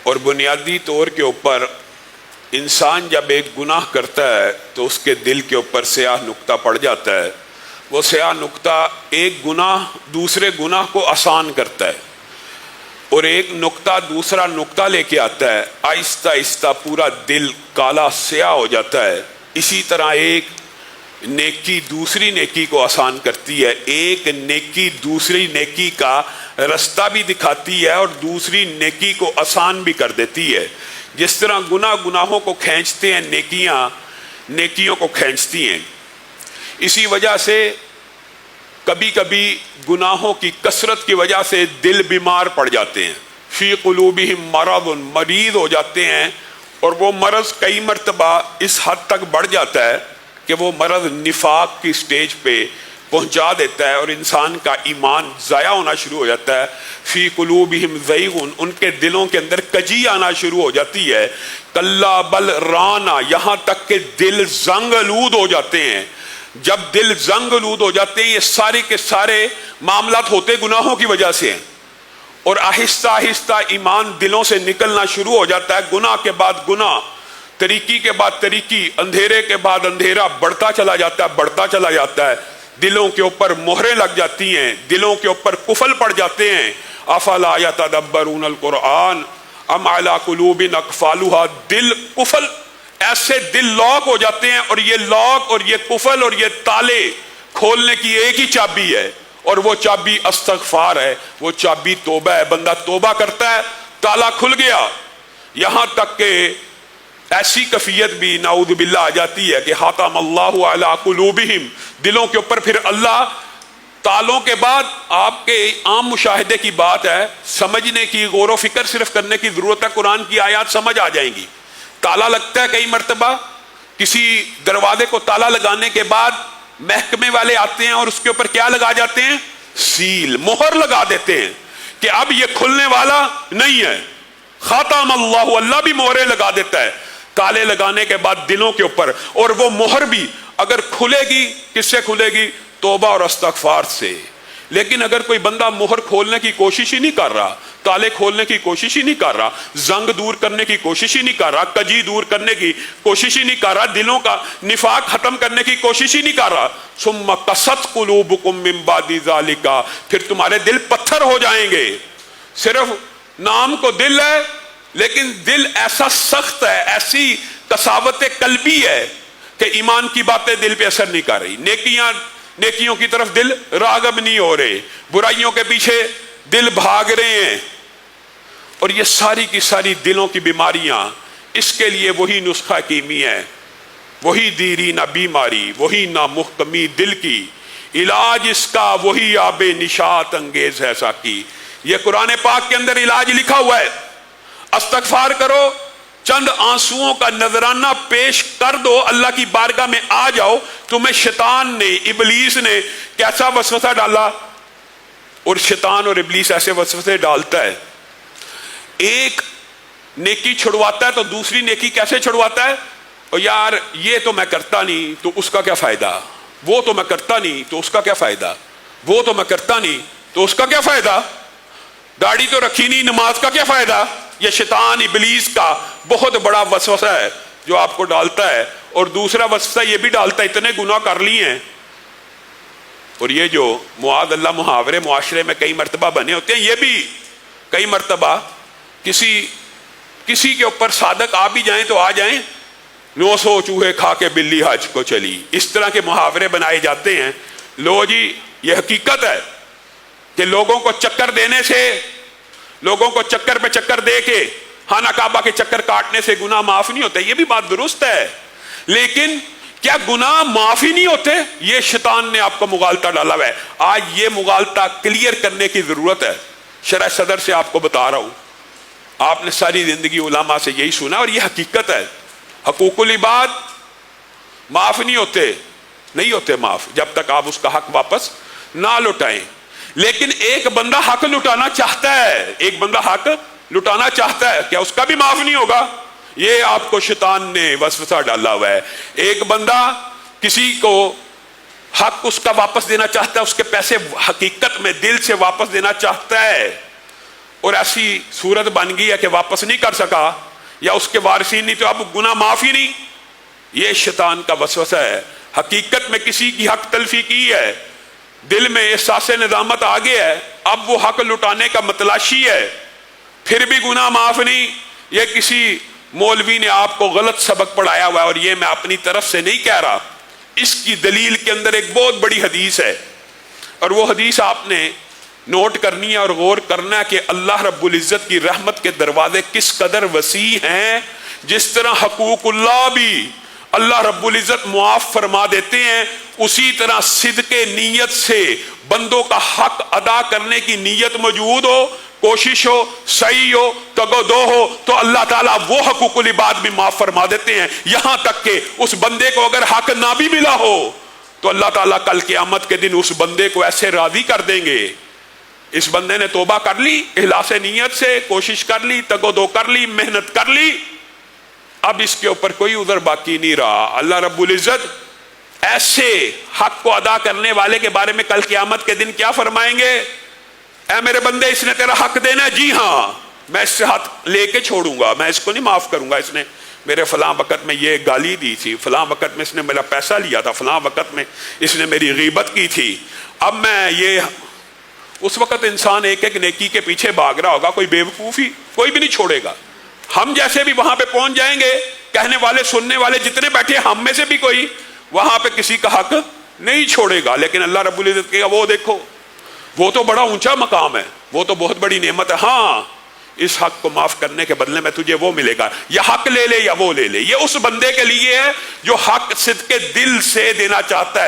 اور بنیادی طور کے اوپر انسان جب ایک گناہ کرتا ہے تو اس کے دل کے اوپر سیاہ نقطہ پڑ جاتا ہے. وہ سیاہ نقطہ ایک گناہ دوسرے گناہ کو آسان کرتا ہے اور ایک نقطہ دوسرا نقطہ لے کے آتا ہے. آہستہ آہستہ پورا دل کالا سیاہ ہو جاتا ہے. اسی طرح ایک نیکی دوسری نیکی کو آسان کرتی ہے. ایک نیکی دوسری نیکی کا رستہ بھی دکھاتی ہے اور دوسری نیکی کو آسان بھی کر دیتی ہے. جس طرح گناہوں کو کھینچتے ہیں نیکیاں نیکیوں کو کھینچتی ہیں. اسی وجہ سے کبھی کبھی گناہوں کی کثرت کی وجہ سے دل بیمار پڑ جاتے ہیں. فی قلوبہم مرض، مریض ہو جاتے ہیں، اور وہ مرض کئی مرتبہ اس حد تک بڑھ جاتا ہے کہ وہ مرض نفاق کی سٹیج پہ پہنچا دیتا ہے اور انسان کا ایمان ضائع ہونا شروع ہو جاتا ہے. فی قلوبہم زیغ، ان کے دلوں کے اندر کجی آنا شروع ہو جاتی ہے. کلا بل رانا، یہاں تک کہ دل زنگ آلود ہو جاتے ہیں. جب دل زنگ آلود ہو جاتے ہیں، یہ سارے کے سارے معاملات ہوتے گناہوں کی وجہ سے ہیں، اور آہستہ آہستہ ایمان دلوں سے نکلنا شروع ہو جاتا ہے. گناہ کے بعد گناہ، طریقی کے بعد طریقی، اندھیرے کے بعد اندھیرا بڑھتا چلا جاتا ہے، بڑھتا چلا جاتا ہے. دلوں کے اوپر مہریں لگ جاتی ہیں، دلوں کے اوپر قفل پڑ جاتے ہیں. افلا یتدبرون القرآن ام علی قلوب اقفالها، دل قفل، ایسے دل لاک ہو جاتے ہیں، اور یہ لاک اور یہ قفل اور یہ تالے کھولنے کی ایک ہی چابی ہے، اور وہ چابی استغفار ہے، وہ چابی توبہ ہے. بندہ توبہ کرتا ہے، تالا کھل گیا. یہاں تک کہ ایسی کیفیت بھی نعوذ باللہ آ جاتی ہے کہ حاتم اللہ علی قلوبہم، دلوں کے اوپر پھر اللہ تالوں کے بعد آپ کے عام مشاہدے کی بات ہے، سمجھنے کی، غور و فکر صرف کرنے کی ضرورت ہے. قرآن کی آیات سمجھ آ جائیں گی. تالا لگتا ہے کئی مرتبہ، کسی دروازے کو تالا لگانے کے بعد محکمے والے آتے ہیں اور اس کے اوپر کیا لگا جاتے ہیں؟ سیل، مہر لگا دیتے ہیں کہ اب یہ کھلنے والا نہیں ہے. خاتم اللہ، اللہ بھی مہریں لگا دیتا ہے تالے لگانے کے بعد دلوں کے اوپر. اور وہ مہر بھی اگر کھلے گی، کس سے کھلے گی؟ توبہ اور استغفار سے. لیکن اگر کوئی بندہ مہر کھولنے کی کوشش ہی نہیں کر رہا، تالے کھولنے کی کوشش ہی نہیں کر رہا، زنگ دور کرنے کی کوشش ہی نہیں کر رہا، کجی دور کرنے کی کوشش ہی نہیں کر رہا، دلوں کا نفاق ختم کرنے کی کوشش ہی نہیں کر رہا، ثم قست قلوبکم من بعد ذالک، پھر تمہارے دل پتھر ہو جائیں گے. صرف نام کو دل ہے، لیکن دل ایسا سخت ہے، ایسی قساوت قلبی ہے کہ ایمان کی باتیں دل پہ اثر نہیں کر رہی. نیکیوں کی طرف دل راغب نہیں ہو رہے، برائیوں کے پیچھے دل بھاگ رہے ہیں. اور یہ ساری کی ساری دلوں کی بیماریاں، اس کے لیے وہی نسخہ کیمی ہے، وہی دیرینہ بیماری، وہی نامحکمی دل کی، علاج اس کا وہی آب نشاط انگیز ہے ساقی. یہ قرآن پاک کے اندر علاج لکھا ہوا ہے. استغفار کرو، چند آنسوؤں کا نذرانہ پیش کر دو، اللہ کی بارگاہ میں آ جاؤ. تمہیں شیطان نے، ابلیس نے کیسا وسوسہ ڈالا، اور شیطان اور ابلیس ایسے وسوسے ڈالتا ہے. ایک نیکی چھڑواتا ہے تو دوسری نیکی کیسے چھڑواتا ہے؟ اور یار یہ تو میں کرتا نہیں تو اس کا کیا فائدہ، وہ تو میں کرتا نہیں تو اس کا کیا فائدہ، وہ تو میں کرتا نہیں تو اس کا کیا فائدہ، داڑھی تو رکھی نہیں، نماز کا کیا فائدہ. یہ شیطان ابلیس کا بہت بڑا وسوسہ ہے جو آپ کو ڈالتا ہے. اور دوسرا وسوسہ یہ بھی ڈالتا ہے، اتنے گناہ کر لیے ہیں. اور یہ جو معاذ اللہ محاورے معاشرے میں کئی مرتبہ بنے ہوتے ہیں، یہ بھی کئی مرتبہ کسی کے اوپر صادق آ بھی جائیں تو آ جائیں، 900 چوہے کھا کے بلی حج کو چلی، اس طرح کے محاورے بنائے جاتے ہیں. لو جی، یہ حقیقت ہے کہ لوگوں کو چکر دینے سے، لوگوں کو چکر پہ چکر دے کے خانہ کعبہ کے چکر کاٹنے سے گناہ معاف نہیں ہوتے. یہ بھی بات درست ہے، لیکن کیا گناہ معاف ہی نہیں ہوتے؟ یہ شیطان نے آپ کو مغالطہ ڈالا ہوا ہے. آج یہ مغالطہ کلیئر کرنے کی ضرورت ہے. شرح صدر سے آپ کو بتا رہا ہوں، آپ نے ساری زندگی علماء سے یہی سنا، اور یہ حقیقت ہے. حقوق العباد معاف نہیں ہوتے، نہیں ہوتے معاف جب تک آپ اس کا حق واپس نہ لوٹائیں. لیکن ایک بندہ حق لٹانا چاہتا ہے، ایک بندہ حق لٹانا چاہتا ہے، کیا اس کا بھی معاف نہیں ہوگا؟ یہ آپ کو شیطان نے وسوسہ ڈالا ہوا ہے. ایک بندہ کسی کو حق اس کا واپس دینا چاہتا ہے، اس کے پیسے حقیقت میں دل سے واپس دینا چاہتا ہے، اور ایسی صورت بن گئی ہے کہ واپس نہیں کر سکا یا اس کے وارثین نہیں تو اب گناہ معاف ہی نہیں. یہ شیطان کا وسوسہ ہے. حقیقت میں کسی کی حق تلفی کی ہے, دل میں احساس ندامت آ گیا ہے, اب وہ حق لٹانے کا متلاشی ہے, پھر بھی گناہ معاف نہیں. یہ کسی مولوی نے آپ کو غلط سبق پڑھایا ہوا ہے, اور یہ میں اپنی طرف سے نہیں کہہ رہا. اس کی دلیل کے اندر ایک بہت بڑی حدیث ہے, اور وہ حدیث آپ نے نوٹ کرنی ہے اور غور کرنا ہے کہ اللہ رب العزت کی رحمت کے دروازے کس قدر وسیع ہیں. جس طرح حقوق اللہ بھی اللہ رب العزت معاف فرما دیتے ہیں, اسی طرح صدق نیت سے بندوں کا حق ادا کرنے کی نیت موجود ہو, کوشش ہو, صحیح ہو, تگ و دو ہو, تو اللہ تعالیٰ وہ حقوق العباد بھی معاف فرما دیتے ہیں. یہاں تک کہ اس بندے کو اگر حق نہ بھی ملا ہو تو اللہ تعالیٰ کل قیامت کے دن اس بندے کو ایسے راضی کر دیں گے, اس بندے نے توبہ کر لی, اخلاص نیت سے کوشش کر لی, تگ و دو کر لی, محنت کر لی, اب اس کے اوپر کوئی عذر باقی نہیں رہا. اللہ رب العزت ایسے حق کو ادا کرنے والے کے بارے میں کل قیامت کے دن کیا فرمائیں گے؟ اے میرے بندے, اس نے تیرا حق دینا ہے, جی ہاں میں اس سے ہاتھ لے کے چھوڑوں گا, میں اس کو نہیں معاف کروں گا. اس نے میرے فلاں وقت میں یہ گالی دی تھی, فلاں وقت میں اس نے میرا پیسہ لیا تھا, فلاں وقت میں اس نے میری غیبت کی تھی, اب میں یہ. اس وقت انسان ایک ایک نیکی کے پیچھے بھاگ رہا ہوگا, کوئی بیوقوفی کوئی بھی نہیں چھوڑے گا. ہم جیسے بھی وہاں پہ پہنچ جائیں گے, کہنے والے سننے والے جتنے بیٹھے, ہم میں سے بھی کوئی وہاں پہ کسی کا حق نہیں چھوڑے گا. لیکن اللہ رب العزت کہے گا وہ دیکھو, وہ تو بڑا اونچا مقام ہے, وہ تو بہت بڑی نعمت ہے, ہاں اس حق کو معاف کرنے کے بدلے میں تجھے وہ ملے گا, یا حق لے لے یا وہ لے لے. یہ اس بندے کے لیے ہے جو حق صدق دل سے دینا چاہتا ہے.